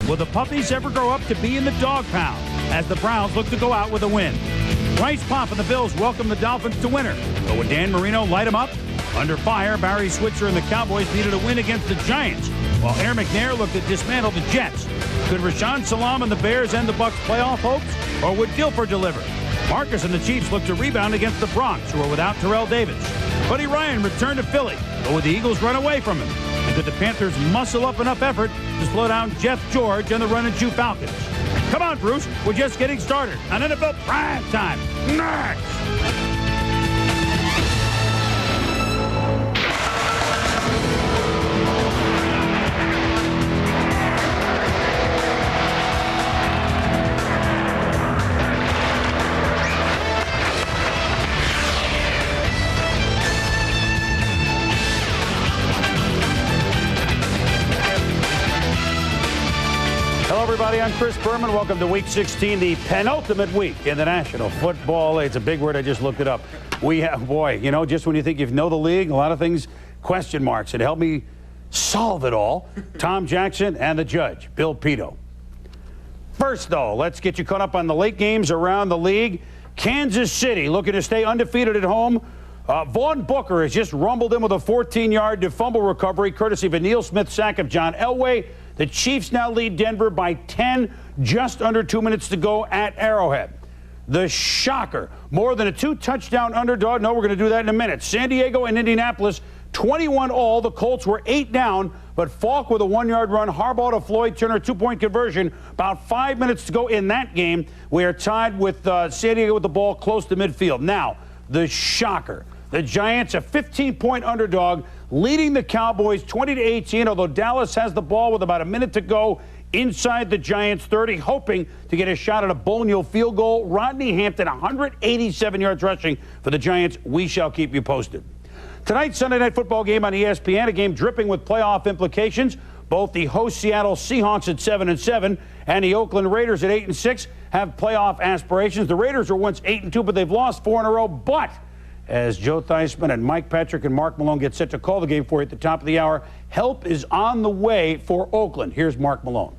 Will the Puppies ever grow up to be in the dog pound as the Browns look to go out with a win? Bryce Pop and the Bills welcome the Dolphins to winter. But would Dan Marino light them up? Under fire, Barry Switzer and the Cowboys needed a win against the Giants, while Aaron McNair looked to dismantle the Jets. Could Rashaan Salam and the Bears end the Bucs' playoff hopes, or would Gilford deliver? Marcus and the Chiefs look to rebound against the Bronx, who are without Terrell Davis. Buddy Ryan returned to Philly, but would the Eagles run away from him? And could the Panthers muscle up enough effort to slow down Jeff George and the run-and-chew Falcons? Come on, Bruce. We're just getting started on NFL Primetime. Next! Everybody, I'm Chris Berman. Welcome to Week 16, the penultimate week in the National Football League. It's a big word. I just looked it up. We have, boy, you know, just when you think you know the league, a lot of things, question marks. And help me solve it all, Tom Jackson and the judge, Bill Pidto. First, though, let's get you caught up on the late games around the league. Kansas City looking to stay undefeated at home. Vaughn Booker has just rumbled in with a 14-yard fumble recovery, courtesy of a Neil Smith sack of John Elway. The Chiefs now lead Denver by 10, just under 2 minutes to go at Arrowhead. The shocker, more than a 2-touchdown underdog. No, we're going to do that in a minute. San Diego and Indianapolis, 21 all. The Colts were 8 down, but Falk with a 1-yard run. Harbaugh to Floyd Turner, 2-point conversion. About 5 minutes to go in that game. We are tied with San Diego with the ball close to midfield. Now, the shocker. The Giants, a 15-point underdog, leading the Cowboys 20-18, although Dallas has the ball with about a minute to go inside the Giants' 30, hoping to get a shot at a Boniel field goal. Rodney Hampton, 187 yards rushing for the Giants. We shall keep you posted. Tonight's Sunday Night Football game on ESPN, a game dripping with playoff implications. Both the host Seattle Seahawks at 7-7 and the Oakland Raiders at 8-6 have playoff aspirations. The Raiders were once 8-2, but they've lost 4 in a row. But as Joe Theismann and Mike Patrick and Mark Malone get set to call the game for you at the top of the hour, help is on the way for Oakland. Here's Mark Malone.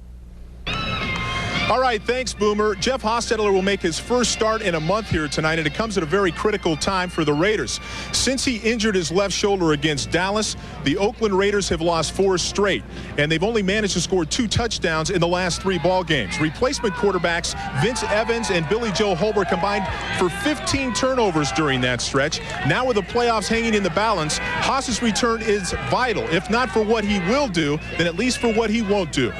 All right, thanks, Boomer. Jeff Hostetler will make his first start in a month here tonight, and it comes at a very critical time for the Raiders. Since he injured his left shoulder against Dallas, the Oakland Raiders have lost 4 straight, and they've only managed to score 2 touchdowns in the last 3 ball games. Replacement quarterbacks Vince Evans and Billy Joe Holbert combined for 15 turnovers during that stretch. Now with the playoffs hanging in the balance, Haas's return is vital. If not for what he will do, then at least for what he won't do.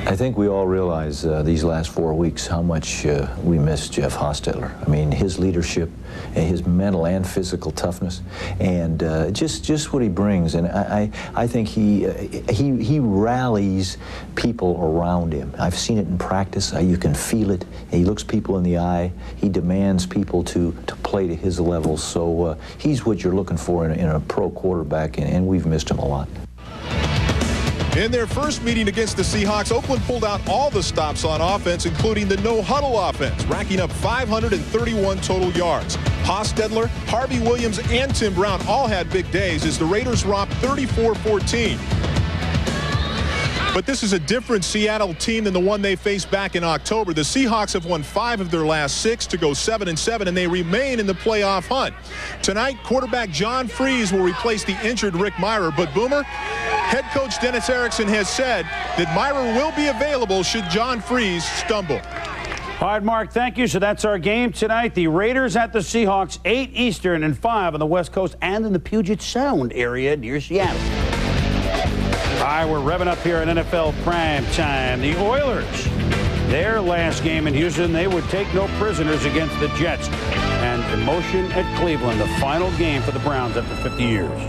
I think we all realize these last 4 weeks how much we miss Jeff Hostetler. I mean, his leadership, and his mental and physical toughness, and just what he brings. And I think he rallies people around him. I've seen it in practice. You can feel it. He looks people in the eye. He demands people to play to his level. So he's what you're looking for in a pro quarterback, and we've missed him a lot. In their first meeting against the Seahawks, Oakland pulled out all the stops on offense, including the no-huddle offense, racking up 531 total yards. Hostetler, Harvey Williams, and Tim Brown all had big days as the Raiders romped 34-14. But this is a different Seattle team than the one they faced back in October. The Seahawks have won 5 of their last 6 to go 7-7, and they remain in the playoff hunt. Tonight, quarterback John Freese will replace the injured Rick Meyer. But, Boomer, head coach Dennis Erickson has said that Meyer will be available should John Freese stumble. All right, Mark, thank you. So that's our game tonight. The Raiders at the Seahawks, 8 Eastern and 5 on the West Coast and in the Puget Sound area near Seattle. All right, we're revving up here at NFL Primetime. The Oilers, their last game in Houston, they would take no prisoners against the Jets. And emotion at Cleveland, the final game for the Browns after 50 years.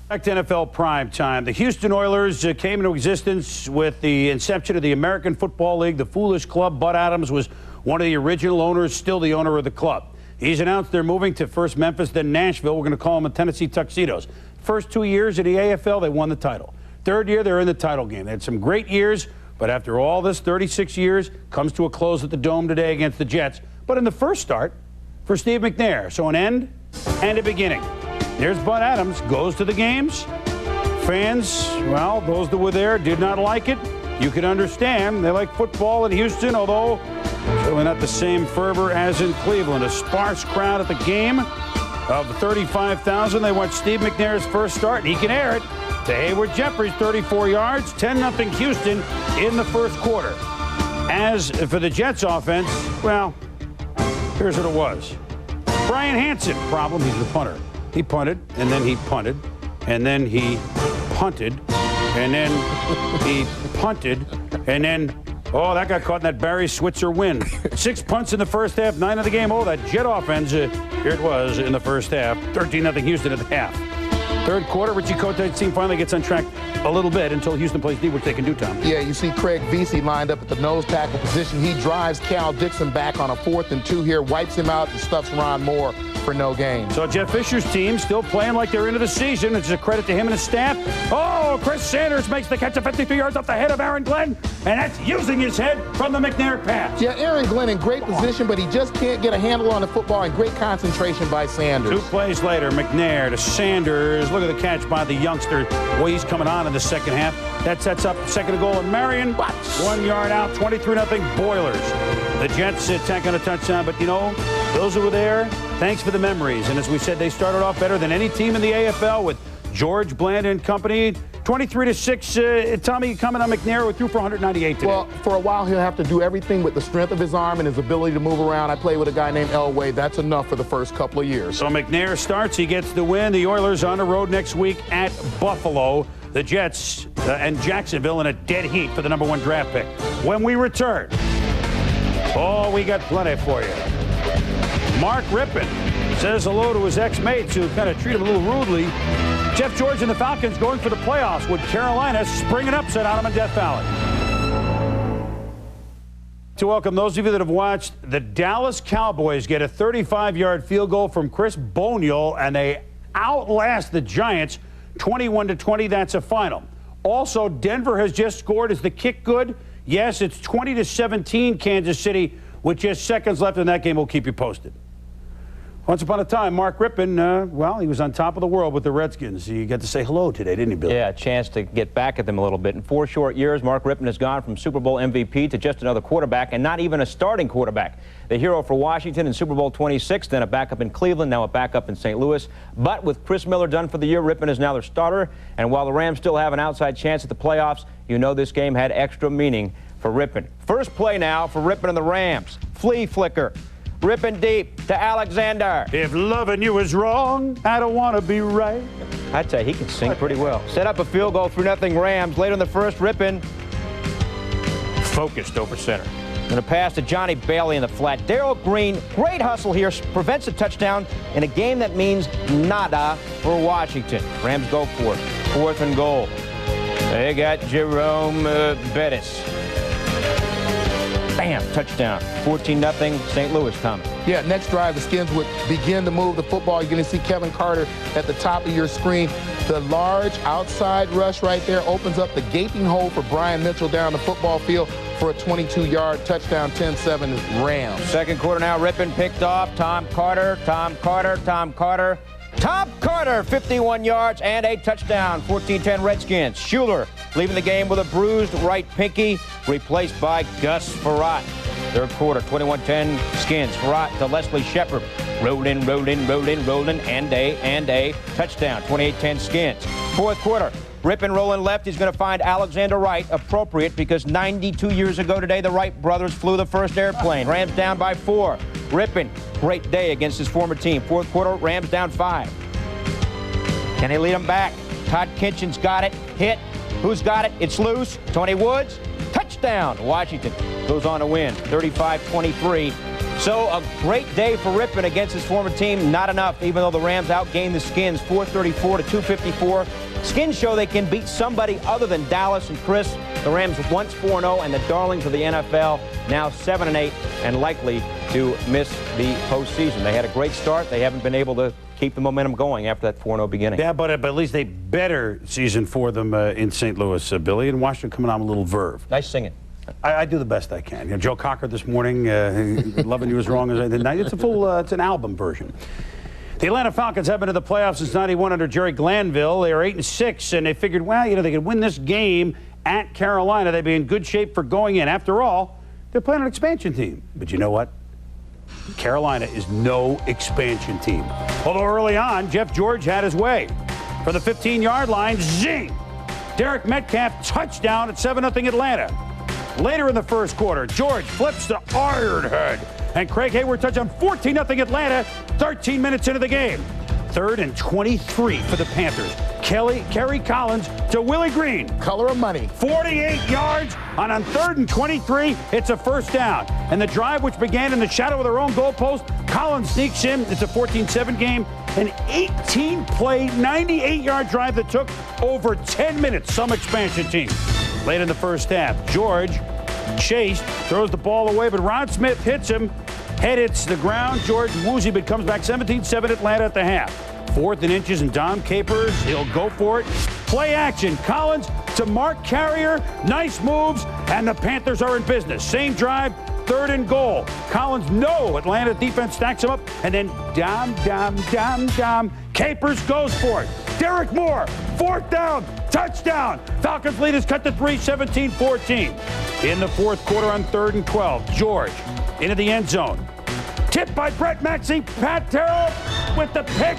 Back to NFL Primetime. The Houston Oilers came into existence with the inception of the American Football League, the Foolish Club. Bud Adams was one of the original owners, still the owner of the club. He's announced they're moving to first Memphis, then Nashville. We're going to call them the Tennessee Tuxedos. First 2 years in the AFL, they won the title. Third year, they're in the title game. They had some great years, but after all this, 36 years, comes to a close at the Dome today against the Jets. But in the first start for Steve McNair. So an end and a beginning. There's Bud Adams, goes to the games. Fans, well, those that were there did not like it. you can understand. They like football in Houston, although certainly not the same fervor as in Cleveland. A sparse crowd at the game of 35,000. They watched Steve McNair's first start, and he can air it to Hayward Jeffries, 34 yards, 10-0 Houston in the first quarter. As for the Jets offense, well, here's what it was. Brian Hansen, problem, he's the punter. He punted, and then he punted, and then he punted, and then he punted, and then, oh, that got caught in that Barry Switzer wind. 6 punts in the first half, 9 of the game. Oh, that Jet offense, here it was in the first half. 13-0 Houston at the half. Third quarter, Richie Kote's team finally gets on track a little bit until Houston plays D, which they can do, Tom. Yeah, you see Craig Vesey lined up at the nose tackle position. He drives Cal Dixon back on a 4th and 2 here, wipes him out, and stuffs Ron Moore for no gain. So Jeff Fisher's team still playing like they're into the season. It's a credit to him and his staff. Oh, Chris Sanders makes the catch of 53 yards off the head of Aaron Glenn, and that's using his head from the McNair pass. Yeah, Aaron Glenn in great position, but he just can't get a handle on the football, and great concentration by Sanders. 2 plays later, McNair to Sanders. Look at the catch by the youngster. Boy, he's coming on in the second half. That sets up second goal, and Marion, 1 yard out, 23-0 Boilers. The Jets tack on a touchdown, but you know, those who were there, thanks for the memories. And as we said, they started off better than any team in the AFL with George Bland and company. 23-6. Tommy, comment on McNair, who threw for 198 today. Well, for a while, he'll have to do everything with the strength of his arm and his ability to move around. I played with a guy named Elway. That's enough for the first couple of years. So McNair starts. He gets the win. The Oilers on the road next week at Buffalo. The Jets and Jacksonville in a dead heat for the #1 draft pick. When we return, oh, we got plenty for you. Mark Rippon says hello to his ex-mates who kind of treat him a little rudely. Jeff George and the Falcons going for the playoffs with Carolina spring an upset on them in Death Valley. To welcome those of you that have watched the Dallas Cowboys get a 35-yard field goal from Chris Bonial, and they outlast the Giants 21-20. That's a final. Also, Denver has just scored. Is the kick good? Yes, it's 20-17 Kansas City with just seconds left in that game. We'll keep you posted. Once upon a time, Mark Rippon, well, he was on top of the world with the Redskins. You got to say hello today, didn't you, Bill? Yeah, a chance to get back at them a little bit. In 4 short years, Mark Rippon has gone from Super Bowl MVP to just another quarterback, and not even a starting quarterback. The hero for Washington in Super Bowl 26, then a backup in Cleveland, now a backup in St. Louis. But with Chris Miller done for the year, Rippon is now their starter. And while the Rams still have an outside chance at the playoffs, you know this game had extra meaning for Rippon. First play now for Rippon and the Rams. Flea flicker. Rippon deep to Alexander. If loving you is wrong, I don't want to be right. I'd say he can sing pretty well. Set up a field goal, 3-0 Rams. Late in the first, Rippon focused over center. Going to pass to Johnny Bailey in the flat. Darrell Green, great hustle here, prevents a touchdown in a game that means nada for Washington. Rams go for it. 4th and goal. They got Jerome Bettis. Bam, touchdown. 14-0 St. Louis, Tommy. Yeah, next drive, the Skins would begin to move the football. You're going to see Kevin Carter at the top of your screen. The large outside rush right there opens up the gaping hole for Brian Mitchell down the football field for a 22-yard touchdown, 10-7 Rams. Second quarter now, Rippon picked off. Tom Carter, 51 yards and a touchdown, 14-10 Redskins. Schuler leaving the game with a bruised right pinky, replaced by Gus Farrat. Third quarter, 21-10 Skins. Farrat to Leslie Shepard. Rolling, and a touchdown, 28-10 Skins. Fourth quarter, Rippon rolling left. He's going to find Alexander Wright, appropriate because 92 years ago today, the Wright brothers flew the first airplane. Rams down by 4. Rippon, great day against his former team. Fourth quarter, Rams down 5. Can he lead them back? Todd Kitchen's got it. Hit. Who's got it? It's loose. Tony Woods. Touchdown. Washington goes on to win 35-23. So a great day for Rippon against his former team. Not enough, even though the Rams outgained the Skins 434-254. Skins show they can beat somebody other than Dallas and Chris. The Rams once 4-0 and the darlings of the NFL now 7-8 and likely to miss the postseason. They had a great start. They haven't been able to keep the momentum going after that 4-0 beginning. Yeah, but at least a better season for them in St. Louis, Billy. And Washington coming on a little verve. Nice singing. I do the best I can. You know, Joe Cocker this morning, loving you as wrong as I did. It's a full, it's an album version. The Atlanta Falcons have been to the playoffs since '91 under Jerry Glanville. They are 8-6, and they figured, well, you know, they could win this game at Carolina. They'd be in good shape for going in. After all, they're playing an expansion team. But you know what? Carolina is no expansion team. Although early on, Jeff George had his way. From the 15-yard line, zing! Derek Metcalf touchdown at 7-0 Atlanta. Later in the first quarter, George flips to Ironhead. And Craig Hayward touchdown 14-0 Atlanta, 13 minutes into the game. 3rd and 23 for the Panthers. Kerry Collins to Willie Green. Color of money. 48 yards on 3rd and 23. It's a first down. And the drive, which began in the shadow of their own goalpost, Collins sneaks in. It's a 14-7 game. An 18-play, 98-yard drive that took over 10 minutes. Some expansion team. Late in the first half, George chased, throws the ball away, but Ron Smith hits him. Head hits the ground. George woozy, but comes back 17-7 Atlanta at the half. 4th and inches, and Dom Capers, he'll go for it. Play action. Collins to Mark Carrier. Nice moves, and the Panthers are in business. Same drive, 3rd and goal. Collins, no. Atlanta defense stacks him up, and then Dom. Capers goes for it. Derek Moore, 4th down, touchdown. Falcons lead is cut to 3, 17-14. In the 4th quarter on 3rd and 12, George into the end zone. Tipped by Brett Maxey. Pat Terrell with the pick.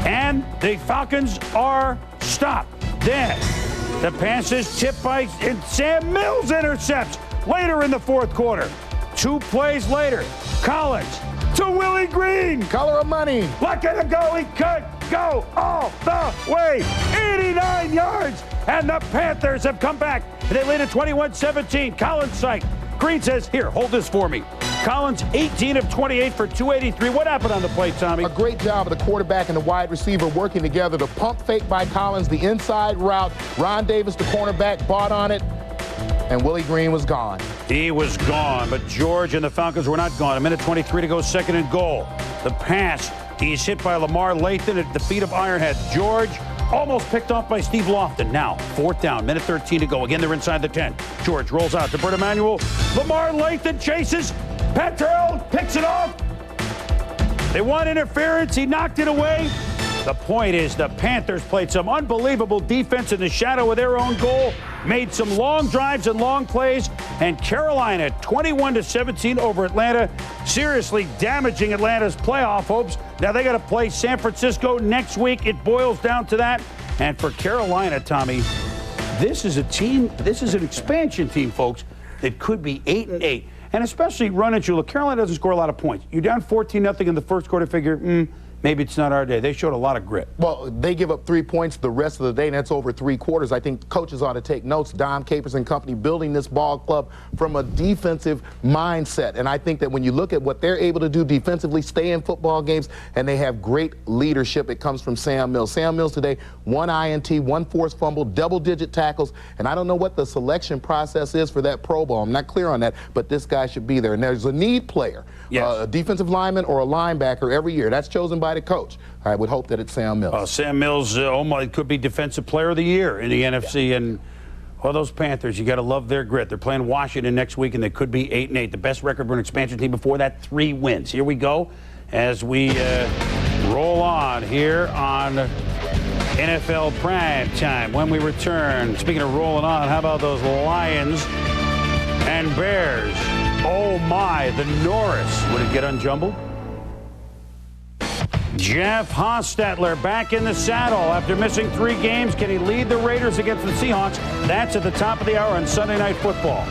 And the Falcons are stopped. Then the pass is tipped by Sam Mills intercepts later in the 4th quarter. 2 plays later, Collins to Willie Green. Color of money. Look at him go. He could go all the way. 89 yards. And the Panthers have come back. They lead at 21-17. Collins psych. Green says, here, hold this for me. Collins, 18 of 28 for 283. What happened on the play, Tommy? A great job of the quarterback and the wide receiver working together. The pump fake by Collins, the inside route. Ron Davis, the cornerback, bought on it, and Willie Green was gone. He was gone, but George and the Falcons were not gone. 1:23 to go, 2nd and goal. The pass, he's hit by Lamar Lathan at the feet of Ironhead. George almost picked off by Steve Lofton. Now, 4th down, 1:13 to go. Again, they're inside the 10. George rolls out to Bert Emanuel. Lamar Lathan chases. Pat Terrell picks it off. They want interference. He knocked it away. The point is the Panthers played some unbelievable defense in the shadow of their own goal, made some long drives and long plays, and Carolina 21-17 over Atlanta, seriously damaging Atlanta's playoff hopes. Now they got to play San Francisco next week. It boils down to that. And for Carolina, Tommy, this is a team, this is an expansion team, folks, that could be 8-8. And especially run at you. Look, Carolina doesn't score a lot of points. You're down 14-0 in the first quarter, figure, maybe it's not our day. They showed a lot of grit. Well, they give up 3 points the rest of the day, and that's over 3 quarters. I think coaches ought to take notes. Dom Capers and company building this ball club from a defensive mindset. And I think that when you look at what they're able to do defensively, stay in football games, and they have great leadership. It comes from Sam Mills. Sam Mills today, 1 INT, 1 forced fumble, double-digit tackles. And I don't know what the selection process is for that Pro Bowl. I'm not clear on that, but this guy should be there. And there's a need player, a defensive lineman or a linebacker every year. That's chosen by the coach. I would hope that it's Sam Mills. Sam Mills, could be Defensive Player of the Year in the NFC. And those Panthers, you got to love their grit. They're playing Washington next week, and they could be 8-8. The best record for an expansion team before that, 3 wins. Here we go as we roll on here on NFL Primetime. When we return, speaking of rolling on, how about those Lions and Bears? Oh, my, the Norris. Would it get unjumbled? Jeff Hostetler back in the saddle after missing 3 games. Can he lead the Raiders against the Seahawks? That's at the top of the hour on Sunday Night Football.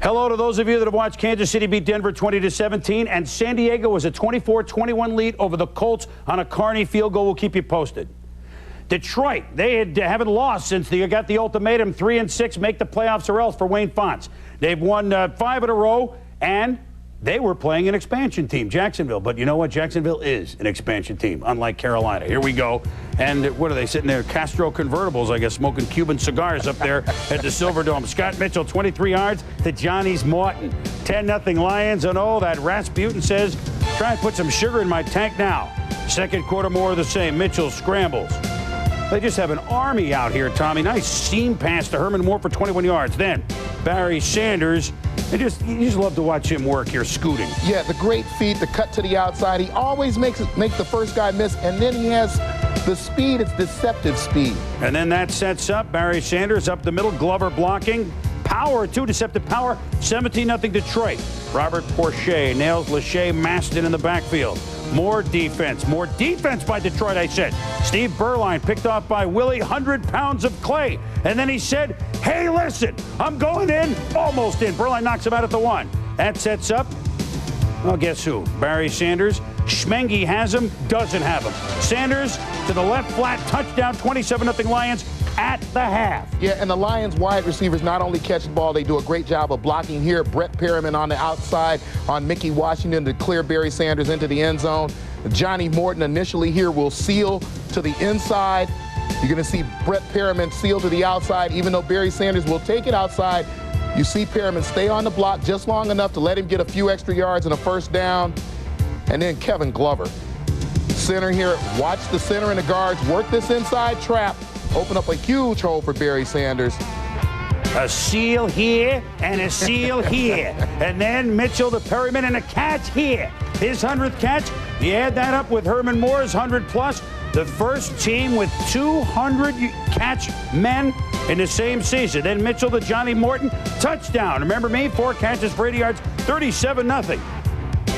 Hello to those of you that have watched Kansas City beat Denver 20-17, and San Diego was a 24-21 lead over the Colts on a Carney field goal. We'll keep you posted. Detroit, they haven't lost since they got the ultimatum, 3-6, make the playoffs or else for Wayne Fontes. They've won 5 in a row, and they were playing an expansion team, Jacksonville. But you know what? Jacksonville is an expansion team, unlike Carolina. Here we go. And what are they sitting there? Castro convertibles, I guess, smoking Cuban cigars up there at the Silverdome. Scott Mitchell, 23 yards to Johnny's Morton. 10-0 Lions. And that Rasputin says, try and put some sugar in my tank now. Second quarter, more of the same. Mitchell scrambles. They just have an army out here, Tommy. Nice seam pass to Herman Moore for 21 yards. Then Barry Sanders. You just love to watch him work here, scooting. Yeah, the great feet, the cut to the outside. He always makes the first guy miss, and then he has The speed is deceptive speed. And then that sets up Barry Sanders up the middle, Glover blocking. Power, too, deceptive power, 17-0 Detroit. Robert Porcher nails Lachey Maston in the backfield. More defense by Detroit, I said. Steve Berline picked off by Willie, 100 pounds of clay. And then he said, hey, listen, I'm going in, almost in. Berline knocks him out at the 1. That sets up, well, guess who? Barry Sanders. Schmengi has him, doesn't have him. Sanders to the left flat, touchdown, 27-0 Lions at the half. Yeah, and the Lions wide receivers not only catch the ball, they do a great job of blocking here. Brett Perriman on the outside on Mickey Washington to clear Barry Sanders into the end zone. Johnny Morton initially here will seal to the inside. You're going to see Brett Perriman seal to the outside, even though Barry Sanders will take it outside. You see Perriman stay on the block just long enough to let him get a few extra yards and a first down. And then Kevin Glover. Center here, watch the center and the guards work this inside trap. Open up a huge hole for Barry Sanders. A seal here and a seal here. And then Mitchell to Perryman and a catch here. His 100th catch. You add that up with Herman Moore's 100+. The first team with 200 catch men in the same season. Then Mitchell to Johnny Morton. Touchdown. Remember me? 4 catches for 80 yards. 37-0.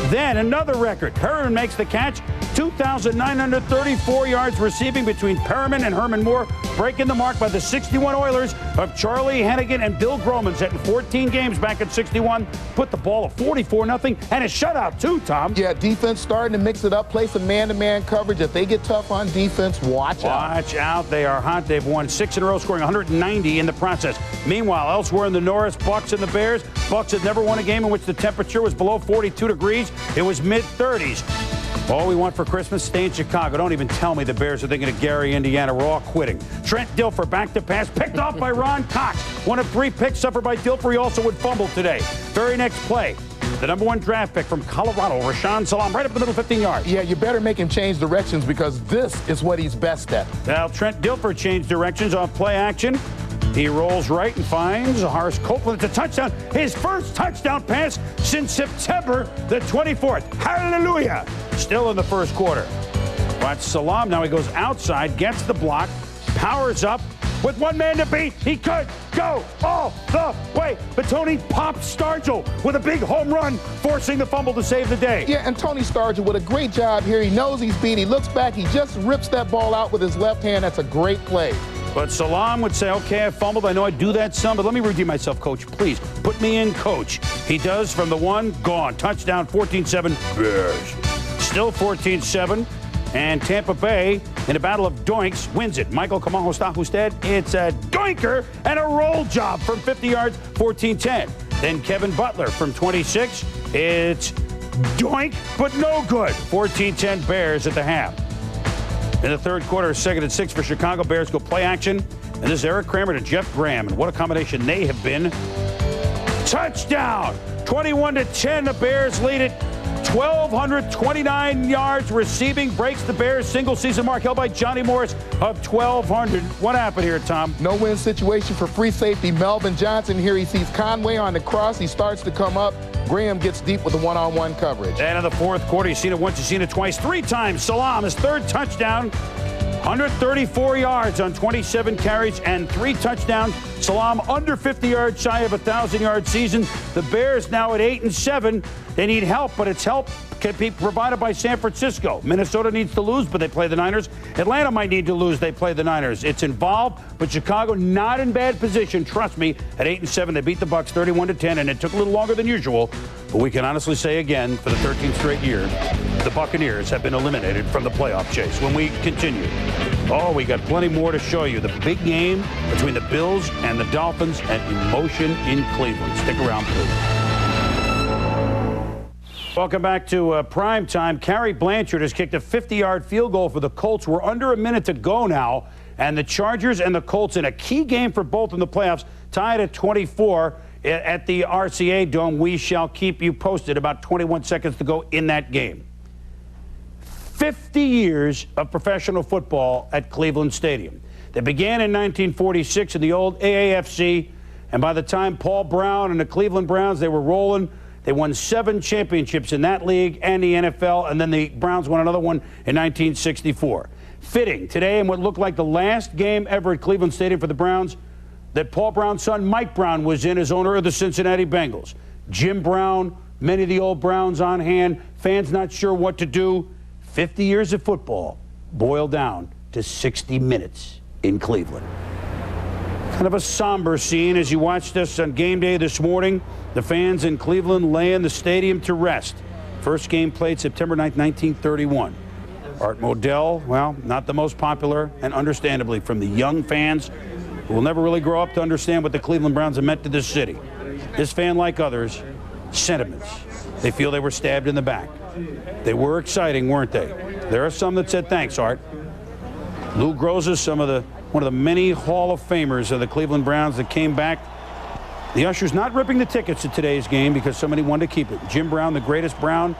Then another record. Perriman makes the catch. 2,934 yards receiving between Perriman and Herman Moore, breaking the mark by the 61 Oilers of Charlie Hennigan and Bill Groman, set in 14 games back in 61. Put the ball at 44-0 and a shutout too, Tom. Yeah, defense starting to mix it up, play some man-to-man coverage. If they get tough on defense, watch out. Watch out. They are hot. They've won 6 in a row, scoring 190 in the process. Meanwhile, elsewhere in the Norris, Bucks and the Bears. Bucks had never won a game in which the temperature was below 42 degrees. It was mid-30s. All we want for Christmas, stay in Chicago. Don't even tell me the Bears are thinking of Gary, Indiana. We're all quitting. Trent Dilfer back to pass, picked off by Ron Cox. One of 3 picks suffered by Dilfer. He also would fumble today. Very next play, the #1 draft pick from Colorado, Rashaan Salaam, right up the middle, 15 yards. Yeah, you better make him change directions because this is what he's best at. Now, Trent Dilfer changed directions off play action. He rolls right and finds Horace Copeland. It's a touchdown. His first touchdown pass since September the 24th. Hallelujah. Still in the first quarter. Watch Salaam. Now he goes outside, gets the block, powers up. With 1 man to beat, he could go all the way. But Tony pops Stargell with a big home run, forcing the fumble to save the day. Yeah, and Tony Stargell with a great job here. He knows he's beat. He looks back. He just rips that ball out with his left hand. That's a great play. But Salaam would say, okay, I fumbled. I know I do that some, but let me redeem myself, Coach. Please, put me in, Coach. He does from the 1, gone. Touchdown, 14-7, Bears. Still 14-7, and Tampa Bay, in a battle of doinks, wins it. Michael Kamahostahusted, it's a doinker and a roll job from 50 yards, 14-10. Then Kevin Butler from 26, it's doink, but no good. 14-10 Bears at the half. In the third quarter, 2nd and 6 for Chicago. Bears go play action. And this is Eric Kramer to Jeff Graham. And what a combination they have been. Touchdown! 21-10. The Bears lead it. 1,229 yards receiving. Breaks the Bears' single-season mark held by Johnny Morris of 1,200. What happened here, Tom? No-win situation for free safety Melvin Johnson. Here he sees Conway on the cross. He starts to come up. Graham gets deep with the one-on-one coverage. And in the fourth quarter, you've seen it once, you've seen it twice, 3 times. Salaam, his 3rd touchdown, 134 yards on 27 carries and 3 touchdowns. Salaam under 50 yards shy of a 1,000-yard season. The Bears now at 8-7. They need help, but its help can be provided by San Francisco. Minnesota needs to lose, but they play the Niners. Atlanta might need to lose. They play the Niners. It's involved, but Chicago not in bad position. Trust me, at 8-7, they beat the Bucs 31-10, and it took a little longer than usual. But we can honestly say again, for the 13th straight year, the Buccaneers have been eliminated from the playoff chase. When we continue, we got plenty more to show you. The big game between the Bills and the Dolphins and emotion in Cleveland. Stick around, please. Welcome back to Prime Time. Carrie Blanchard has kicked a 50-yard field goal for the Colts. We're under a minute to go now, and the Chargers and the Colts in a key game for both in the playoffs, tied at 24 at the RCA Dome. We shall keep you posted. About 21 seconds to go in that game. 50 years of professional football at Cleveland Stadium. They began in 1946 in the old AAFC, and by the time Paul Brown and the Cleveland Browns, they were rolling. They won 7 championships in that league and the NFL, and then the Browns won another one in 1964. Fitting today in what looked like the last game ever at Cleveland Stadium for the Browns that Paul Brown's son, Mike Brown, was in as owner of the Cincinnati Bengals. Jim Brown, many of the old Browns on hand, fans not sure what to do. 50 years of football boiled down to 60 minutes in Cleveland. Kind of a somber scene as you watched us on game day this morning. The fans in Cleveland laying the stadium to rest. First game played September 9th, 1931. Art Modell, well, not the most popular, and understandably from the young fans who will never really grow up to understand what the Cleveland Browns have meant to this city. This fan, like others, sentiments. They feel they were stabbed in the back. They were exciting, weren't they? There are some that said, thanks, Art. Lou Groza, one of the many Hall of Famers of the Cleveland Browns that came back. The ushers not ripping the tickets at today's game because somebody wanted to keep it. Jim Brown, the greatest Brown,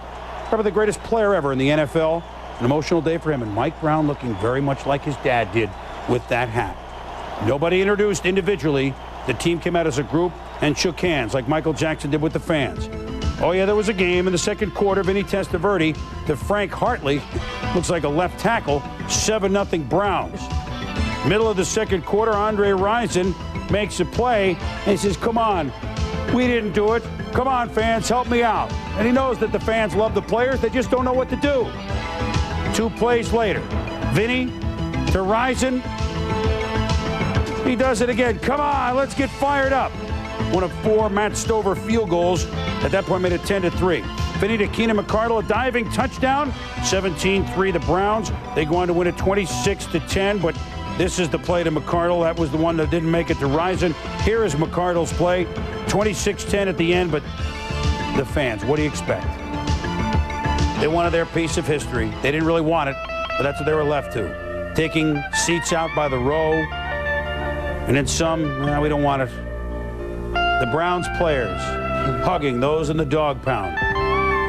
probably the greatest player ever in the NFL. An emotional day for him. And Mike Brown looking very much like his dad did with that hat. Nobody introduced individually. The team came out as a group and shook hands like Michael Jackson did with the fans. Oh, yeah, there was a game in the second quarter. Vinny Testaverde to Frank Hartley. Looks like a left tackle. 7-0 Browns. Middle of the second quarter, Andre Rison makes a play, and he says, come on, we didn't do it. Come on, fans, help me out. And he knows that the fans love the players. They just don't know what to do. 2 plays later, Vinny to Rison. He does it again. Come on, let's get fired up. One of 4 Matt Stover field goals. At that point, made it 10-3. Vinny to Keenan McCardle, a diving touchdown. 17-3 the Browns. They go on to win it 26-10, but this is the play to McCardle. That was the one that didn't make it to Rison. Here is McCardle's play. 26-10 at the end, but the fans, what do you expect? They wanted their piece of history. They didn't really want it, but that's what they were left to. Taking seats out by the row, and then some, we don't want it. The Browns players hugging those in the dog pound.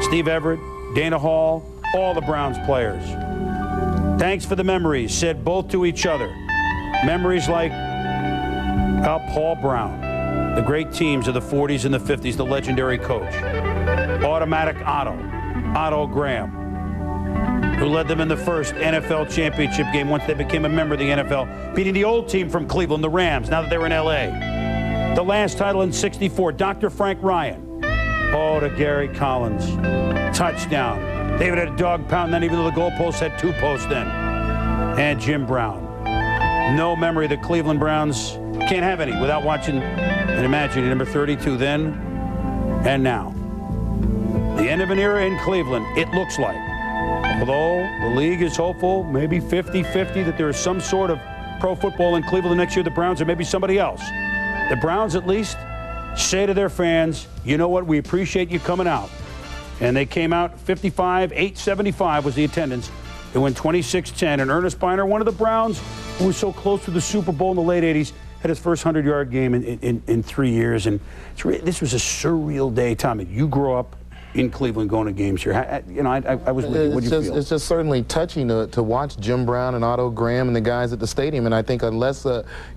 Steve Everett, Dana Hall, all the Browns players. Thanks for the memories, said both to each other. Memories like Paul Brown, the great teams of the 40s and the 50s, the legendary coach. Automatic Otto Graham, who led them in the first NFL championship game once they became a member of the NFL, beating the old team from Cleveland, the Rams, now that they were in L.A. The last title in '64, Dr. Frank Ryan. Oh, to Gary Collins. Touchdown. David had a dog pound then, even though the goalposts had 2 posts then. And Jim Brown. No memory of the Cleveland Browns. Can't have any without watching and imagining number 32 then and now. The end of an era in Cleveland, it looks like. Although the league is hopeful, maybe 50-50, that there is some sort of pro football in Cleveland next year, the Browns, or maybe somebody else. The Browns at least say to their fans, you know what, we appreciate you coming out. And they came out 875 was the attendance. They went 26-10. And Ernest Biner, one of the Browns who was so close to the Super Bowl in the late 80s, had his first 100-yard game in 3 years. And this was a surreal day, Tommy. You grew up in Cleveland going to games here. I was with you. What do you feel? It's just certainly touching to watch Jim Brown and Otto Graham and the guys at the stadium. And I think unless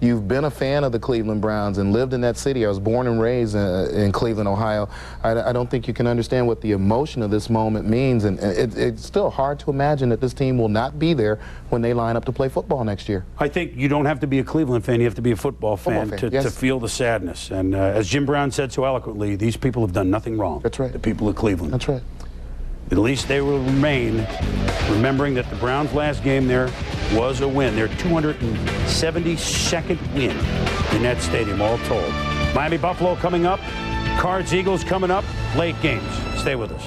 you've been a fan of the Cleveland Browns and lived in that city, I was born and raised in Cleveland, Ohio, I don't think you can understand what the emotion of this moment means. And it's still hard to imagine that this team will not be there when they line up to play football next year. I think you don't have to be a Cleveland fan. You have to be a football fan, to feel the sadness. And as Jim Brown said so eloquently, these people have done nothing wrong. That's right. The people of Cleveland. That's right. At least they will remain remembering that the Browns' last game there was a win. Their 272nd win in that stadium, all told. Miami Buffalo coming up. Cards Eagles coming up. Late games. Stay with us.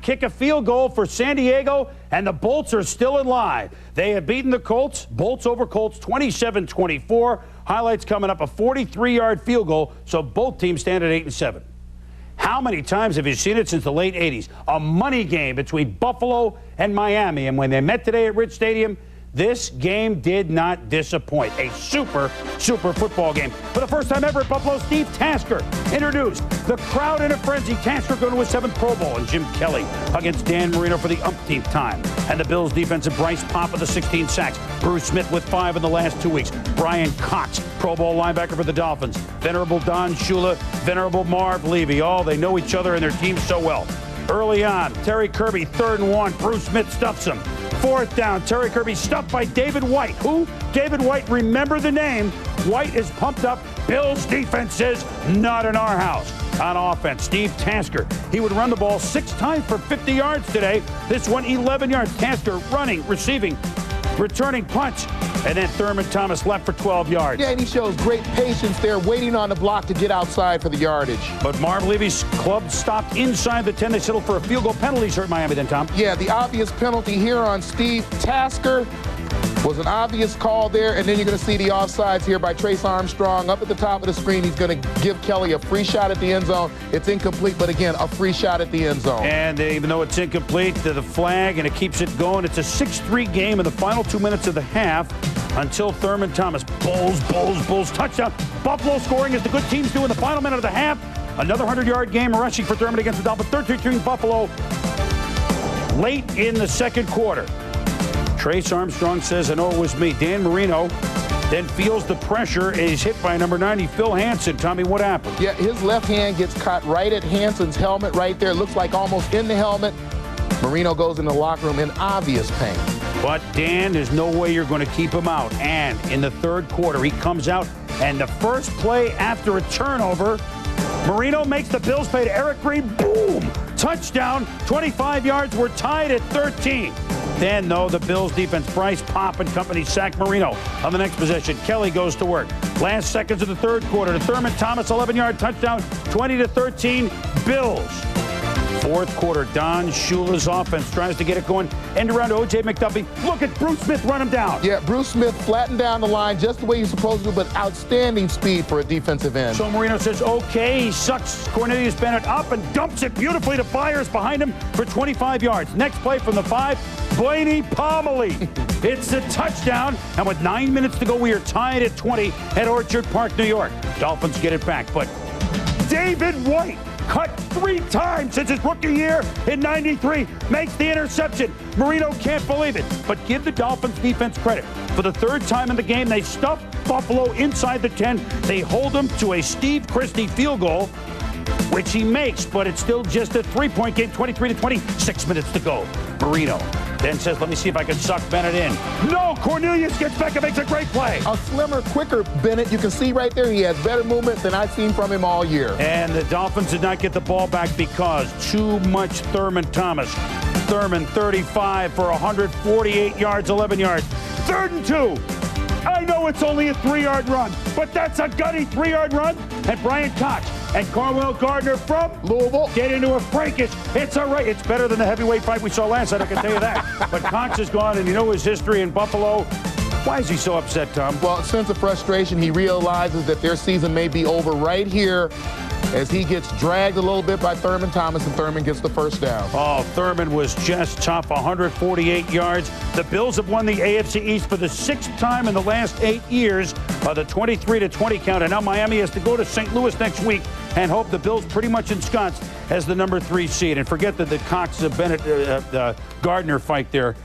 Kick a field goal for San Diego, and the Bolts are still in line. They have beaten the Colts. Bolts over Colts 27-24. Highlights coming up, a 43-yard field goal, so both teams stand at 8-7. How many times have you seen it since the late 80s? A money game between Buffalo and Miami. And when they met today at Rich Stadium, this game did not disappoint. A super football game. For the first time ever at Buffalo, Steve Tasker introduced the crowd in a frenzy. Tasker going to his 7th Pro Bowl, and Jim Kelly against Dan Marino for the umpteenth time. And the Bills' defensive Bryce Papa, the 16 sacks. Bruce Smith with 5 in the last 2 weeks. Brian Cox, Pro Bowl linebacker for the Dolphins. Venerable Don Shula, venerable Marv Levy. All they know each other and their teams so well. Early on, Terry Kirby, 3rd and 1. Bruce Smith stuffs him. 4th down, Terry Kirby stuffed by David White. Who? David White, remember the name. White is pumped up. Bills defense says, not in our house. On offense, Steve Tasker. He would run the ball 6 times for 50 yards today. This one, 11 yards. Tasker running, receiving, returning punch. And then Thurman Thomas left for 12 yards. Yeah, and he shows great patience there, waiting on the block to get outside for the yardage. But Marv Levy's club stopped inside the 10. They settled for a field goal penalty. Hurt Miami then, Tom. Yeah, the obvious penalty here on Steve Tasker was an obvious call there, and then you're going to see the offsides here by Trace Armstrong. Up at the top of the screen, he's going to give Kelly a free shot at the end zone. It's incomplete, but again, a free shot at the end zone. And even though it's incomplete, the flag, and it keeps it going. It's a 6-3 game in the final 2 minutes of the half until Thurman Thomas. Bulls, touchdown. Buffalo scoring as the good teams do in the final minute of the half. Another 100-yard game rushing for Thurman against the Dolphins. 13-3 Buffalo late in the second quarter. Trace Armstrong says, I know it was me. Dan Marino then feels the pressure and is hit by number 90, Phil Hansen. Tommy, what happened? Yeah, his left hand gets caught right at Hansen's helmet right there. Looks like almost in the helmet. Marino goes in the locker room in obvious pain. But Dan, there's no way you're going to keep him out. And in the third quarter, he comes out, and the first play after a turnover, Marino makes the Bills pay to Eric Green. Boom! Touchdown, 25 yards. We're tied at 13. Then, though, the Bills defense, Bryce, Pop, and company sack Marino. On the next possession, Kelly goes to work. Last seconds of the third quarter, to Thurman Thomas, 11-yard touchdown, 20-13, Bills. Fourth quarter, Don Shula's offense tries to get it going. End around to O.J. McDuffie. Look at Bruce Smith run him down. Yeah, Bruce Smith flattened down the line just the way he's supposed to, but outstanding speed for a defensive end. So Marino says, okay, he sucks Cornelius Bennett up and dumps it beautifully to Byers behind him for 25 yards. Next play from the 5, Blaney Pomeroy. It's a touchdown, and with 9 minutes to go, we are tied at 20 at Orchard Park, New York. Dolphins get it back, but David White, cut 3 times since his rookie year in '93, makes the interception. Marino can't believe it, but give the Dolphins defense credit. For the third time in the game, they stuff Buffalo inside the 10. They hold them to a Steve Christie field goal, which he makes, but it's still just a 3-point game, 23-20, 6 minutes to go. Marino then says, let me see if I can suck Bennett in. No, Cornelius gets back and makes a great play. A slimmer, quicker Bennett. You can see right there he has better movement than I've seen from him all year. And the Dolphins did not get the ball back because too much Thurman Thomas. Thurman, 35 for 148 yards, 11 yards. 3rd and 2. I know it's only a 3-yard run, but that's a gutty 3-yard run. And Brian Cox and Carwell Gardner from Louisville get into a breakage. It's a right. It's better than the heavyweight fight we saw last night, I can tell you that. But Cox is gone, and you know his history in Buffalo. Why is he so upset, Tom? Well, a sense of frustration. He realizes that their season may be over right here as he gets dragged a little bit by Thurman Thomas, and Thurman gets the first down. Oh, Thurman was just tough, 148 yards. The Bills have won the AFC East for the 6th time in the last 8 years by the 23-20 count. And now Miami has to go to St. Louis next week and hope the Bills pretty much ensconced as the number 3 seed. And forget that the Cox-Bennett Gardner fight there.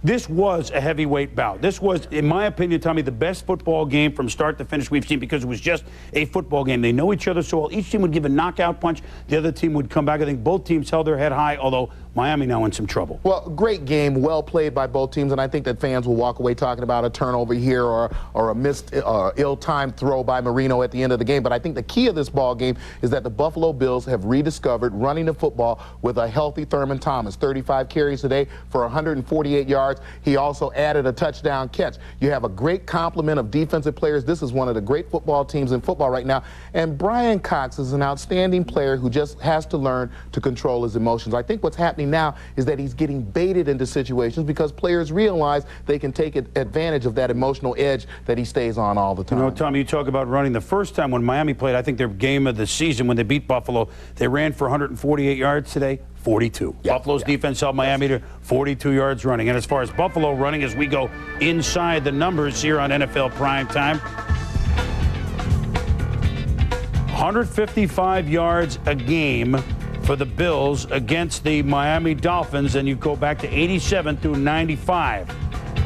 This was a heavyweight bout. This was, in my opinion, Tommy, the best football game from start to finish we've seen because it was just a football game. They know each other so well. Each team would give a knockout punch. The other team would come back. I think both teams held their head high, although Miami now in some trouble. Well, great game, well played by both teams, and I think that fans will walk away talking about a turnover here or a missed, ill-timed throw by Marino at the end of the game. But I think the key of this ball game is that the Buffalo Bills have rediscovered running the football with a healthy Thurman Thomas. 35 carries today for 148 yards. He also added a touchdown catch. You have a great complement of defensive players. This is one of the great football teams in football right now. And Brian Cox is an outstanding player who just has to learn to control his emotions. I think what's happening now is that he's getting baited into situations because players realize they can take advantage of that emotional edge that he stays on all the time. You know, Tom, you talk about running. The first time when Miami played, I think their game of the season when they beat Buffalo, they ran for 148 yards today. 42. Yeah, Buffalo's defense held Miami to 42 yards running. And as far as Buffalo running, as we go inside the numbers here on NFL Primetime, 155 yards a game for the Bills against the Miami Dolphins, and you go back to 87 through 95.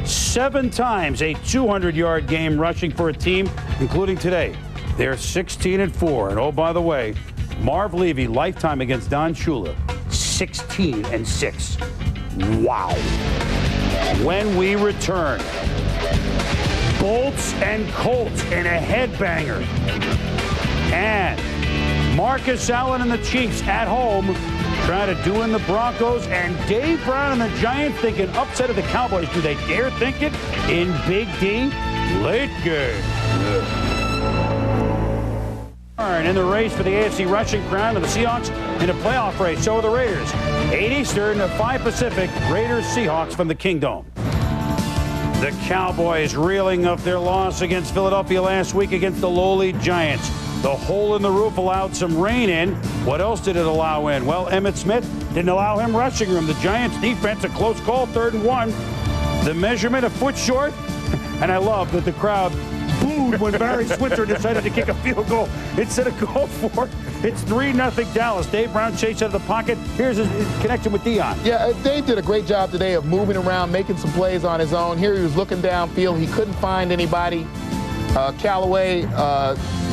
7 times a 200-yard game rushing for a team, including today. They're 16-4. And oh, by the way, Marv Levy, lifetime against Don Shula, 16-6. Wow. When we return, Bolts and Colts in a headbanger. And Marcus Allen and the Chiefs at home trying to do in the Broncos. And Dave Brown and the Giants thinking upset of the Cowboys. Do they dare think it in Big D? Late game. In the race for the AFC rushing crown of the Seahawks in a playoff race. So are the Raiders. 8 Eastern, 5 Pacific. Raiders, Seahawks from the Kingdom. The Cowboys reeling of their loss against Philadelphia last week against the lowly Giants. The hole in the roof allowed some rain in. What else did it allow in? Well, Emmitt Smith didn't allow him rushing room. The Giants defense, a close call, 3rd and 1. The measurement, a foot short. And I love that the crowd booed when Barry Switzer decided to kick a field goal instead of go for it. It's 3-0 Dallas. Dave Brown chased out of the pocket. Here's his connection with Dion. Yeah, Dave did a great job today of moving around, making some plays on his own. Here he was looking downfield. He couldn't find anybody. Callaway,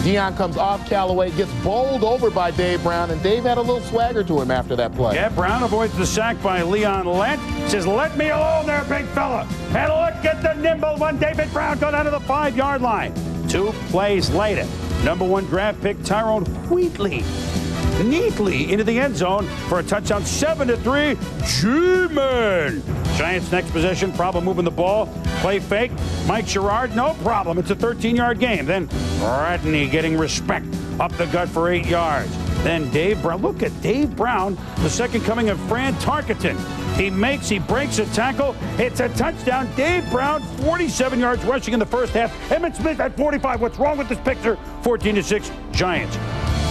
Dion comes off Callaway, gets bowled over by Dave Brown, and Dave had a little swagger to him after that play. Yeah, Brown avoids the sack by Leon Lett. Says, let me alone there, big fella. And look at the nimble one. David Brown go down to the 5-yard line. 2 plays later, #1 draft pick Tyrone Wheatley neatly into the end zone for a touchdown, 7-3. G-Man. Giants' next possession, problem moving the ball. Play fake. Mike Sherrard, no problem. It's a 13-yard game. Then Radney getting respect up the gut for 8 yards. Then Dave Brown. Look at Dave Brown, the second coming of Fran Tarkenton. He breaks a tackle. It's a touchdown. Dave Brown, 47 yards rushing in the first half. Emmitt Smith at 45. What's wrong with this picture? 14-6 Giants.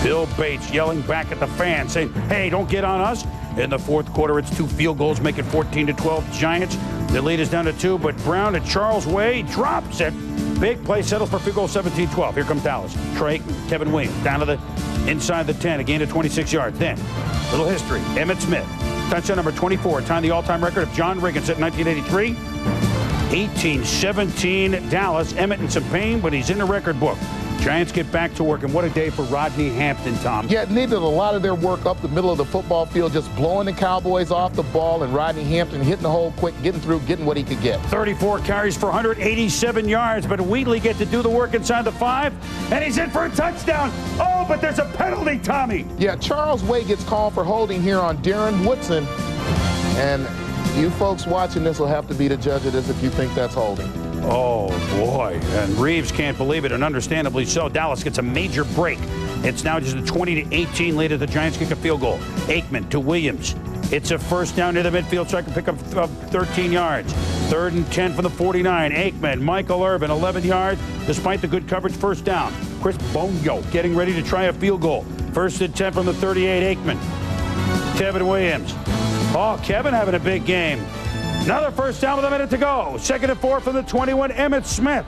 Bill Bates yelling back at the fans, saying, hey, don't get on us. In the fourth quarter, it's 2 field goals, make it 14-12 Giants. The lead is down to 2, but Brown at Charles Way drops it. Big play settles for field goal, 17-12. Here comes Dallas. Trey, Kevin Williams down to the inside the 10, a gain of 26 yards. Then, little history. Emmitt Smith, touchdown number 24, tying the all-time record of John Riggins at 1983. 18-17 Dallas. Emmitt in some pain, but he's in the record book. Giants get back to work, and what a day for Rodney Hampton, Tom. Yeah, they did a lot of their work up the middle of the football field, just blowing the Cowboys off the ball, and Rodney Hampton hitting the hole quick, getting through, getting what he could get. 34 carries for 187 yards, but Wheatley get to do the work inside the 5, and he's in for a touchdown. Oh, but there's a penalty, Tommy. Yeah, Charles Way gets called for holding here on Darren Woodson, and you folks watching this will have to be the judge of this if you think that's holding. Oh, boy. And Reeves can't believe it, and understandably so. Dallas gets a major break. It's now just a 20-18 lead as the Giants kick a field goal. Aikman to Williams. It's a first down near the midfield, so I can pick up 13 yards. 3rd and 10 from the 49. Aikman, Michael Irvin, 11 yards. Despite the good coverage, first down. Chris Bonio getting ready to try a field goal. 1st and 10 from the 38. Aikman. Kevin Williams. Oh, Kevin having a big game. Another first down with a minute to go. 2nd and 4 from the 21. Emmitt Smith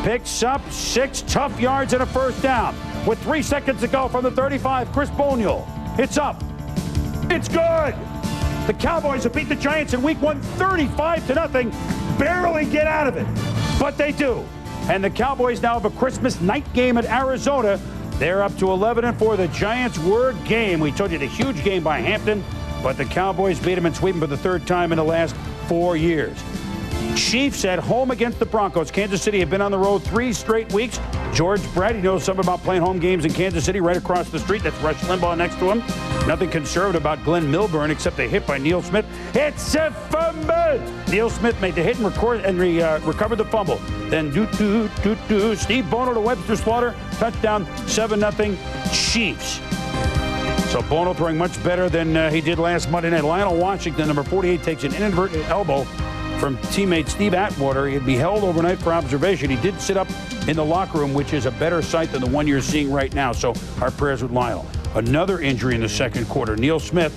picks up 6 tough yards and a first down. With 3 seconds to go from the 35, Chris Bonial. It's up. It's good. The Cowboys have beat the Giants in week 1, 35-0. Barely get out of it, but they do. And the Cowboys now have a Christmas night game at Arizona. They're up to 11-4. The Giants were game. We told you the huge game by Hampton, but the Cowboys beat them and sweep them for the 3rd time in the last 4 years. Chiefs at home against the Broncos. Kansas City have been on the road 3 straight weeks. George Brett, he knows something about playing home games in Kansas City right across the street. That's Rush Limbaugh next to him. Nothing conservative about Glenn Milburn except a hit by Neil Smith. It's a fumble! Neil Smith made the hit and recovered the fumble. Then Steve Bono to Webster Slaughter. Touchdown, 7-0 Chiefs. So Bono throwing much better than he did last Monday night. Lionel Washington, number 48, takes an inadvertent elbow from teammate Steve Atwater. He'd be held overnight for observation. He did sit up in the locker room, which is a better sight than the one you're seeing right now. So our prayers with Lionel. Another injury in the second quarter. Neil Smith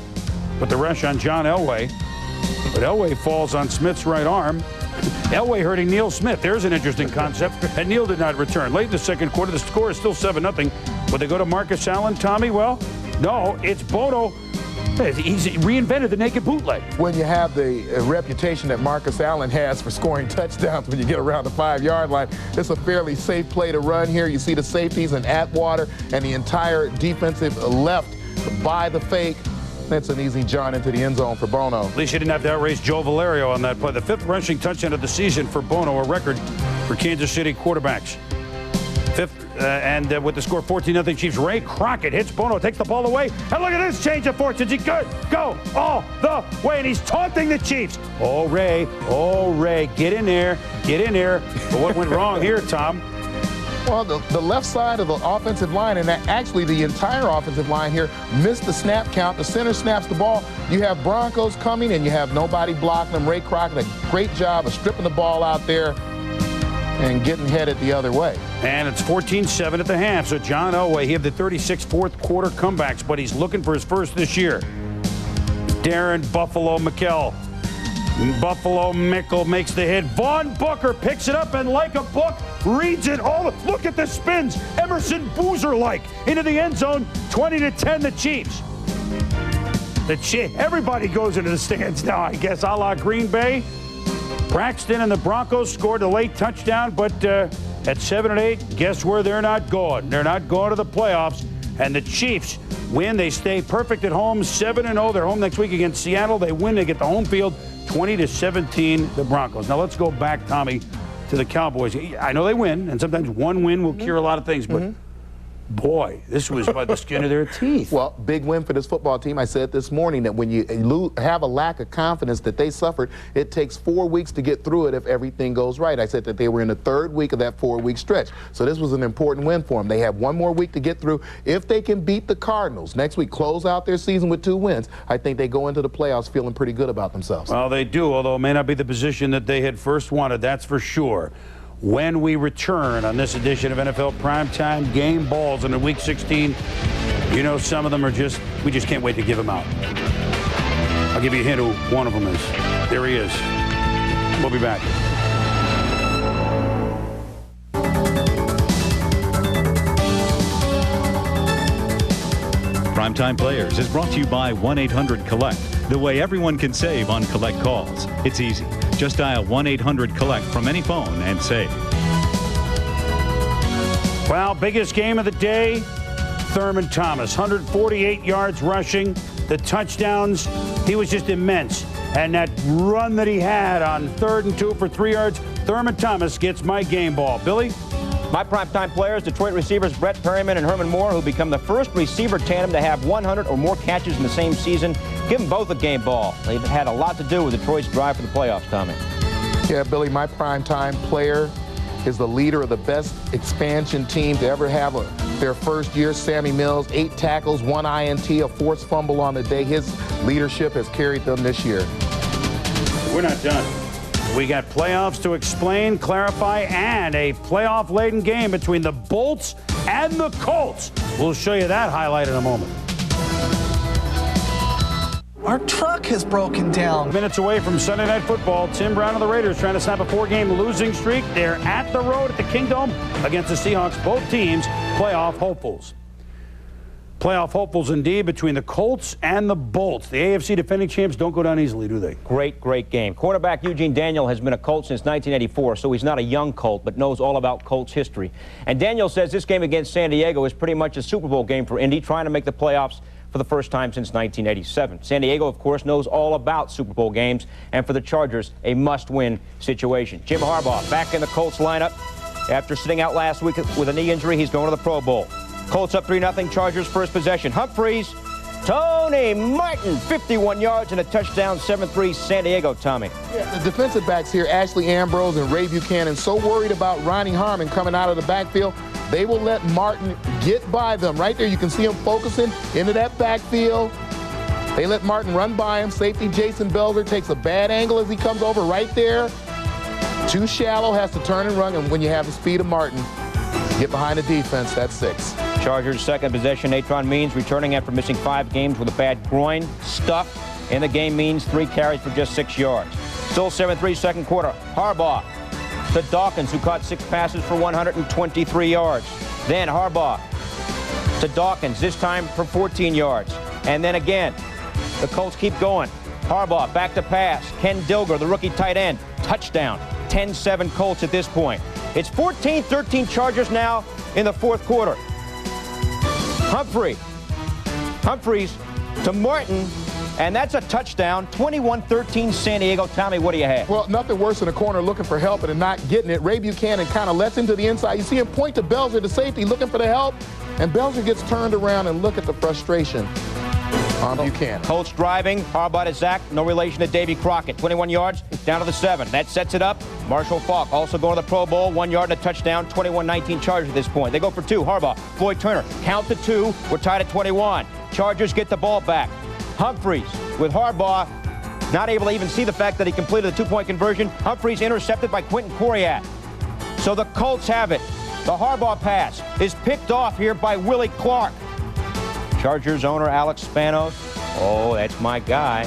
put the rush on John Elway, but Elway falls on Smith's right arm. Elway hurting Neil Smith. There's an interesting concept. And Neil did not return. Late in the second quarter, the score is still 7-0. But they go to Marcus Allen, Tommy. Well, no, it's Bono. He's reinvented the naked bootleg. When you have the reputation that Marcus Allen has for scoring touchdowns when you get around the 5-yard line, it's a fairly safe play to run here. You see the safeties and Atwater and the entire defensive left by the fake. That's an easy John into the end zone for Bono. At least you didn't have to outrace Joe Valerio on that play. The 5th rushing touchdown of the season for Bono, a record for Kansas City quarterbacks. 5th, and with the score 14-0 Chiefs, Ray Crockett hits Bono, takes the ball away, and look at this change of fortunes. He could go all the way, and he's taunting the Chiefs. Oh, Ray, get in there. But what went wrong here, Tom? Well, the left side of the offensive line, and actually the entire offensive line here, missed the snap count. The center snaps the ball. You have Broncos coming, and you have nobody blocking them. Ray Crockett, a great job of stripping the ball out there and getting headed the other way. And it's 14-7 at the half. So John Elway, he had the 36 fourth quarter comebacks, but he's looking for his first this year. Darren Buffalo Mickle makes the hit. Vaughn Booker picks it up and like a book reads it all. Look at the spins. Emerson Boozer-like into the end zone. 20-10 the Chiefs. Everybody goes into the stands now, I guess, a la Green Bay. Braxton and the Broncos scored a late touchdown, but at 7-8, guess where they're not going? They're not going to the playoffs. And the Chiefs win. They stay perfect at home, 7-0. They're home next week against Seattle. They win. They get the home field, 20-17, the Broncos. Now let's go back, Tommy, to the Cowboys. I know they win, and sometimes one win will cure a lot of things, but boy, this was by the skin of their teeth. Well, big win for this football team. I said this morning that when you have a lack of confidence that they suffered, it takes 4 weeks to get through it if everything goes right. I said that they were in the 3rd week of that 4-week stretch. So this was an important win for them. They have one more week to get through. If they can beat the Cardinals next week, close out their season with 2 wins, I think they go into the playoffs feeling pretty good about themselves. Well, they do, although it may not be the position that they had first wanted, that's for sure. When we return on this edition of NFL Primetime, game balls in the Week 16, you know some of them are we just can't wait to give them out. I'll give you a hint who one of them is. There he is. We'll be back. Primetime Players is brought to you by 1-800-COLLECT, the way everyone can save on collect calls. It's easy. Just dial 1-800-COLLECT from any phone and save. Well, biggest game of the day, Thurman Thomas, 148 yards rushing. The touchdowns, he was just immense. And that run that he had on 3rd and 2 for 3 yards, Thurman Thomas gets my game ball. Billy? My primetime players, Detroit receivers Brett Perryman and Herman Moore, who become the first receiver tandem to have 100 or more catches in the same season. Give them both a game ball. They've had a lot to do with Detroit's drive for the playoffs, Tommy. Yeah, Billy, my primetime player is the leader of the best expansion team to ever have their first year, Sammy Mills. 8 tackles, 1 INT, a forced fumble on the day. His leadership has carried them this year. We're not done. We got playoffs to explain, clarify, and a playoff-laden game between the Bolts and the Colts. We'll show you that highlight in a moment. Our truck has broken down. Minutes away from Sunday Night Football, Tim Brown and the Raiders trying to snap a 4-game losing streak. They're at the road at the Kingdome against the Seahawks. Both teams playoff hopefuls. Playoff hopefuls indeed between the Colts and the Bolts. The AFC defending champs don't go down easily, do they? Great game. Quarterback Eugene Daniel has been a Colt since 1984, so he's not a young Colt, but knows all about Colts history. And Daniel says this game against San Diego is pretty much a Super Bowl game for Indy, trying to make the playoffs for the first time since 1987. San Diego, of course, knows all about Super Bowl games, and for the Chargers, a must-win situation. Jim Harbaugh back in the Colts lineup. After sitting out last week with a knee injury, he's going to the Pro Bowl. Colts up 3-0, Chargers first possession. Humphreys, Tony Martin, 51 yards and a touchdown, 7-3 San Diego, Tommy. Yeah, the defensive backs here, Ashley Ambrose and Ray Buchanan, so worried about Ronnie Harmon coming out of the backfield, they will let Martin get by them. Right there, you can see him focusing into that backfield. They let Martin run by him. Safety Jason Belzer takes a bad angle as he comes over right there. Too shallow, has to turn and run, and when you have the speed of Martin, get behind the defense, that's 6. Chargers second possession, Natron Means returning after missing 5 games with a bad groin, stuck in the game. Means 3 carries for just 6 yards. Still 7-3 second quarter. Harbaugh to Dawkins, who caught 6 passes for 123 yards. Then Harbaugh to Dawkins, this time for 14 yards. And then again, the Colts keep going. Harbaugh back to pass. Ken Dilger, the rookie tight end, touchdown. 10-7 Colts at this point. It's 14-13 Chargers now in the 4th quarter. Humphreys to Martin, and that's a touchdown. 21-13 San Diego. Tommy, what do you have? Well, nothing worse than a corner looking for help and not getting it. Ray Buchanan kind of lets him to the inside. You see him point to Belzer, the safety, looking for the help, and Belzer gets turned around, and look at the frustration on Buchanan. Colts driving. Harbaugh to Zach. No relation to Davy Crockett. 21 yards down to the 7. That sets it up. Marshall Faulk also going to the Pro Bowl. 1 yard and a touchdown. 21-19 Chargers at this point. They go for 2. Harbaugh. Floyd Turner. Count to 2. We're tied at 21. Chargers get the ball back. Humphreys with Harbaugh not able to even see the fact that he completed the 2-point conversion. Humphreys intercepted by Quentin Coriat. So the Colts have it. The Harbaugh pass is picked off here by Willie Clark. Chargers owner Alex Spanos. Oh, that's my guy.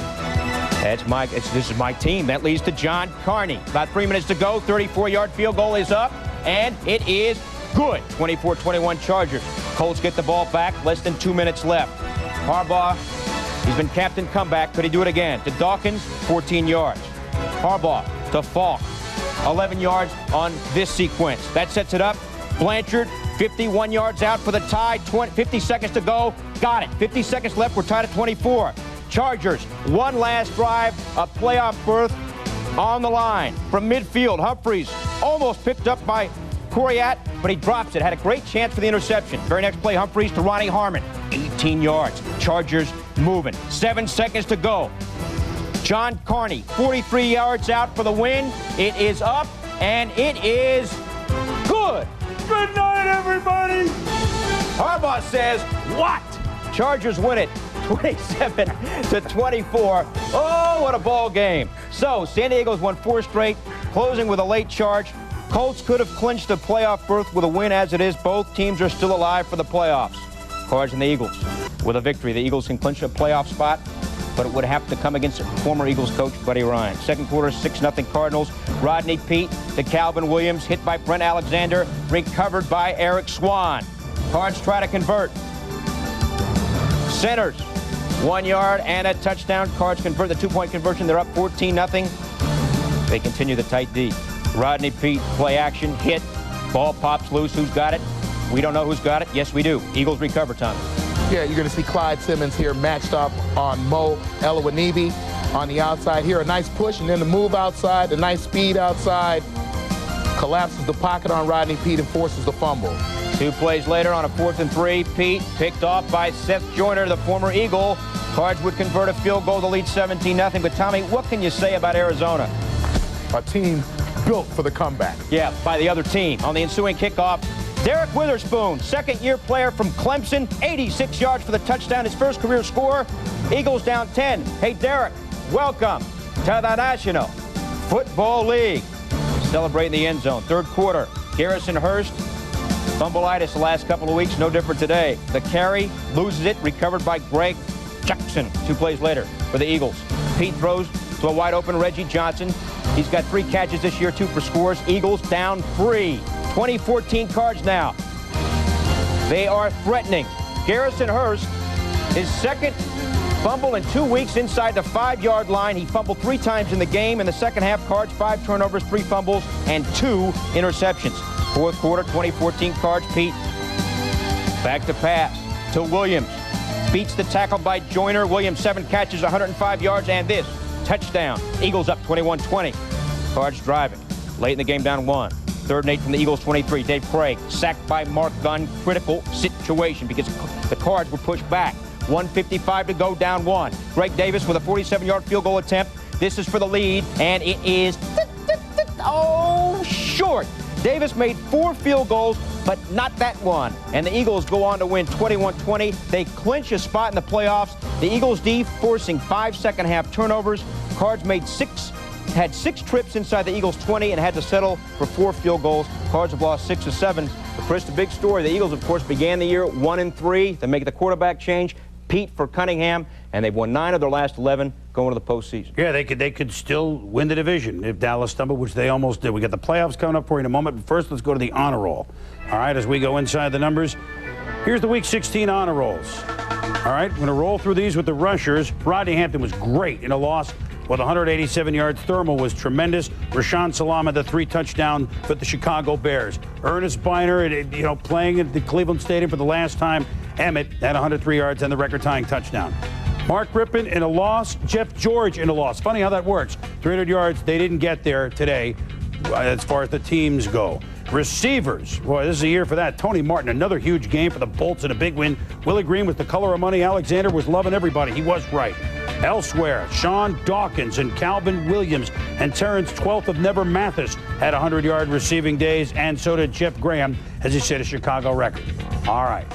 This is my team. That leads to John Carney. About 3 minutes to go. 34-yard field goal is up, and it is good. 24-21 Chargers. Colts get the ball back. Less than 2 minutes left. Harbaugh, he's been captain comeback. Could he do it again? To Dawkins, 14 yards. Harbaugh to Faulk, 11 yards on this sequence. That sets it up. Blanchard, 51 yards out for the tie. 50 seconds to go. Got it. 50 seconds left. We're tied at 24. Chargers, one last drive, a playoff berth on the line. From midfield, Humphreys almost picked up by Coriat, but he drops it. Had a great chance for the interception. Very next play, Humphreys to Ronnie Harmon. 18 yards. Chargers moving. 7 seconds to go. John Carney, 43 yards out for the win. It is up, and it is good. Good night, everybody. Harbaugh says, what? Chargers win it 27-24. Oh, what a ball game. So, San Diego's won 4 straight, closing with a late charge. Colts could have clinched a playoff berth with a win as it is. Both teams are still alive for the playoffs. Cards and the Eagles. With a victory, the Eagles can clinch a playoff spot, but it would have to come against former Eagles coach Buddy Ryan. Second quarter, 6-0 Cardinals. Rodney Peete to Calvin Williams, hit by Brent Alexander, recovered by Eric Swan. Cards try to convert. Centers, 1 yard and a touchdown. Cards convert the 2-point conversion. They're up 14-0. They continue the tight D. Rodney Peete, play action, hit. Ball pops loose. Who's got it? We don't know who's got it. Yes, we do. Eagles recover, Tom. Yeah, you're going to see Clyde Simmons here matched up on Mo Elawanibi on the outside here. A nice push, and then the move outside, the nice speed outside. Collapses the pocket on Rodney Peete and forces the fumble. 2 plays later on a 4th and 3. Peete picked off by Seth Joyner, the former Eagle. Cards would convert a field goal to lead 17-0. But, Tommy, what can you say about Arizona? A team built for the comeback. Yeah, by the other team. On the ensuing kickoff, Derek Witherspoon, second-year player from Clemson, 86 yards for the touchdown, his first career score. Eagles down 10. Hey, Derek, welcome to the National Football League. Celebrating the end zone. Third quarter, Garrison Hurst, fumbleitis the last couple of weeks, no different today. The carry, loses it, recovered by Greg Jackson. 2 plays later for the Eagles. Peete throws to a wide-open Reggie Johnson. He's got 3 catches this year, 2 for scores. Eagles down 3. 2014 Cards now. They are threatening. Garrison Hurst, his second fumble in 2 weeks inside the 5-yard line. He fumbled 3 times in the game. In the second half, Cards, 5 turnovers, 3 fumbles, and 2 interceptions. Fourth quarter, 2014 Cards. Peete back to pass to Williams. Beats the tackle by Joyner. Williams, 7 catches, 105 yards, and this touchdown. Eagles up 21-20. Cards driving. Late in the game, down 1. 3rd and 8 from the Eagles 23. Dave Craig sacked by Mark Gunn. Critical situation because the Cards were pushed back. 1:55 to go, down 1. Greg Davis with a 47-yard field goal attempt. This is for the lead, and it is short. Davis made 4 field goals, but not that one. And the Eagles go on to win 21-20. They clinch a spot in the playoffs. The Eagles D forcing 5 second-half turnovers. Cards had 6 trips inside the Eagles 20 and had to settle for 4 field goals. Cards have lost 6 of 7. But Chris, the big story, the Eagles, of course, began the year 1-3. They make the quarterback change. Peete for Cunningham, and they've won 9 of their last 11 going to the postseason. Yeah, they could still win the division if Dallas stumbled, which they almost did. We got the playoffs coming up for you in a moment, but first let's go to the honor roll. All right, as we go inside the numbers, here's the Week 16 honor rolls. All right, we're going to roll through these with the rushers. Rodney Hampton was great in a loss with 187 yards. Thurman was tremendous. Rashaan Salam had the 3 touchdown for the Chicago Bears. Ernest Biner, playing at the Cleveland Stadium for the last time. Emmett had 103 yards and the record-tying touchdown. Mark Rippon in a loss. Jeff George in a loss. Funny how that works. 300 yards. They didn't get there today as far as the teams go. Receivers. Boy, this is a year for that. Tony Martin, another huge game for the Bolts and a big win. Willie Green was the color of money. Alexander was loving everybody. He was right. Elsewhere, Sean Dawkins and Calvin Williams and Terrence 12th of Never Mathis had 100-yard receiving days, and so did Jeff Graham, as he set a Chicago record. All right.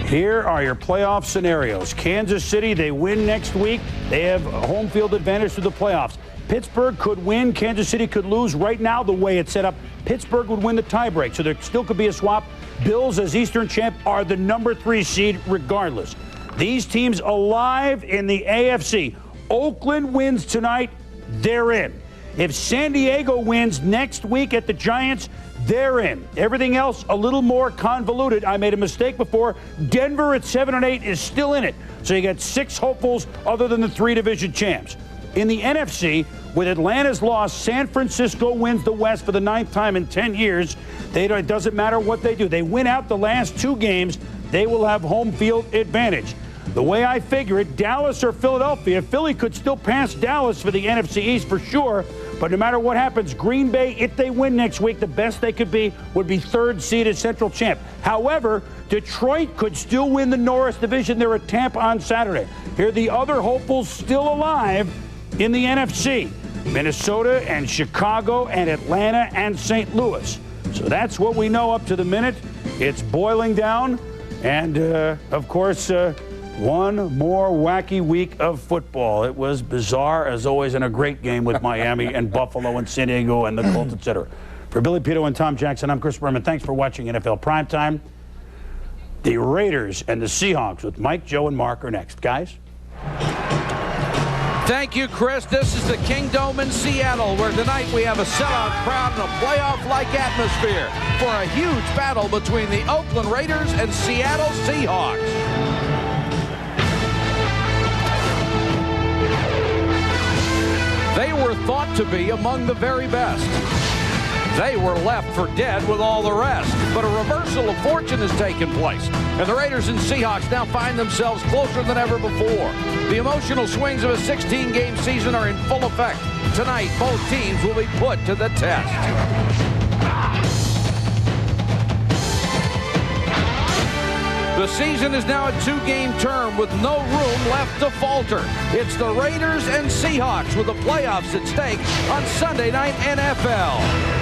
Here are your playoff scenarios. Kansas City, they win next week. They have a home field advantage through the playoffs. Pittsburgh could win. Kansas City could lose. Right now, the way it's set up, Pittsburgh would win the tiebreak, so there still could be a swap. Bills, as Eastern champ, are the number 3 seed regardless. These teams alive in the AFC. Oakland wins tonight, they're in. If San Diego wins next week at the Giants, they're in. Everything else a little more convoluted. I made a mistake before. Denver at 7 and 8 is still in it. So you got 6 hopefuls other than the 3 division champs. In the NFC, with Atlanta's loss, San Francisco wins the West for the 9th time in 10 years. It doesn't matter what they do. They win out the last 2 games, they will have home field advantage. The way I figure it, Dallas or Philadelphia, Philly could still pass Dallas for the NFC East for sure. But no matter what happens, Green Bay, if they win next week, the best they could be would be 3rd seeded Central champ. However, Detroit could still win the Norris division. They're at Tampa on Saturday. Here are the other hopefuls still alive in the NFC. Minnesota and Chicago and Atlanta and St. Louis. So that's what we know up to the minute. It's boiling down. And, of course, one more wacky week of football. It was bizarre, as always, and a great game with Miami and Buffalo and San Diego and the Colts, etc. For Billy Pidto and Tom Jackson, I'm Chris Berman. Thanks for watching NFL Primetime. The Raiders and the Seahawks with Mike, Joe, and Mark are next. Guys? Thank you, Chris. This is the Kingdome in Seattle, where tonight we have a sellout crowd and a playoff-like atmosphere for a huge battle between the Oakland Raiders and Seattle Seahawks. They were thought to be among the very best. They were left for dead with all the rest. But a reversal of fortune has taken place, and the Raiders and Seahawks now find themselves closer than ever before. The emotional swings of a 16-game season are in full effect. Tonight, both teams will be put to the test. The season is now a 2-game term with no room left to falter. It's the Raiders and Seahawks with the playoffs at stake on Sunday Night NFL.